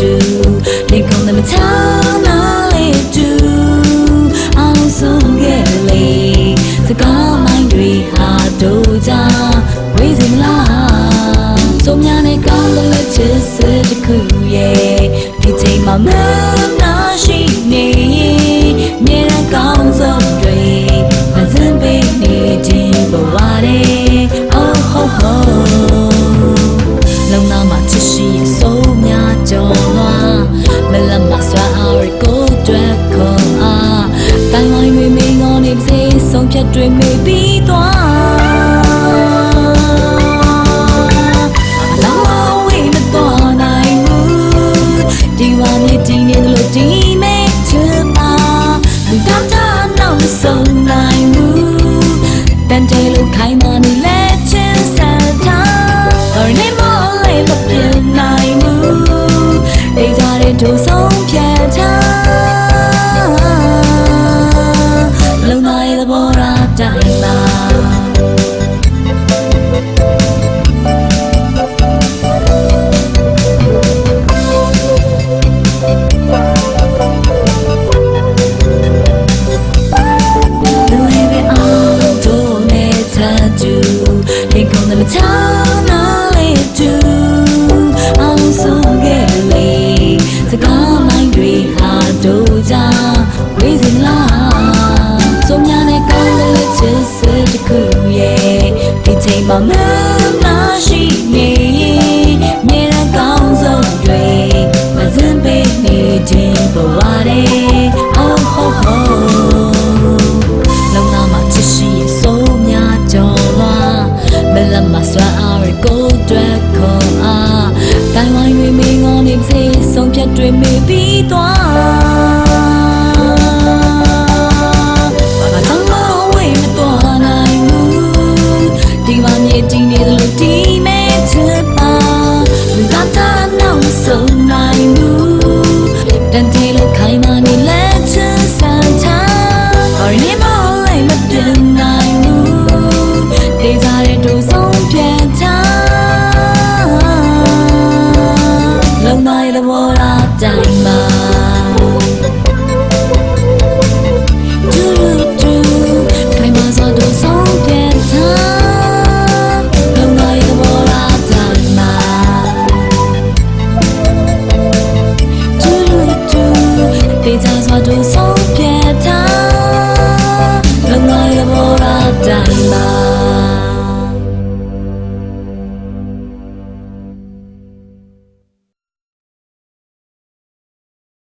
တူလေကောင်းတဲ့မချာနာလေးတူအောင်ဆုံးခဲ့လေစကားမိုင်းတွေဟာတို့ကြဝေးစင်လားစုံများနဲ့ကောင်းတဲ့ချစ်စစ်တစ်ခုရဲ့ဒီချိန်မှာမနာရှိနေမြေရန်ကောင်းဆုံးတွေမစင်ပေးနေခြင်းဘဝတွေoh ho hoလုံနာမှာချစ်ရှိစိုးများကြော်လွားမလတ်မဆွာအားကိုတွက်ခေါ်အားတိုင်းဝိုင်းတွေမိငေါနေပါစေဆုံးဖြတ်တွေမေ့ပြီးသွားလောင်းမဝေးမသွားနိုင်ဘူးဒီဝါမြေတီနေလို့ဒီမဲချစ်ပါလူတမ်းတာနောက်မဆုံးနိုင်ဘူးတန်တဲလို့ခိုင်းမှနေလဲချင်းဆက်ထားနေမလေးမပြတ်နိုင်ဘူးဒေကြတဲ့ဒုဆုံးဖြတ်ထားလုံနိုင်တဲ့ဘောရာတိုင်းလာမချာနာလေးတူအောင်ဆုံးခဲ့လေစကားမိုင်းတွေဟာတို့ကြဝေးစင်လားစုံများနဲ့ကောင်းတဲ့ချစ်စစ်တစ်ခုရဲ့ဒီချိန်မှာမနာရှိနေမြေရန်ကောင်းဆုံးတွေမစင်ပေးနေခြင်းဘဝတွေ oh ho ho လုံနာမှာချစ်ရှိစိုးများကြော်လွားမလတ်မဆွာအားကိုတွက်ခေါ်အားတိုင်းဝိုင်းတွေမိငေါနေပါစေဆုံးဖြတ်တွေမေ့ပြီးသွားဘာကြောင့်မဝေးမသွားနိုင်ဘူးဒီမှာမြေတီနေတယ်လို့ဒီမဲချစ်ပါလူသားသားနောက်ဆုံးနိုင်ဘူးတန်တေလို့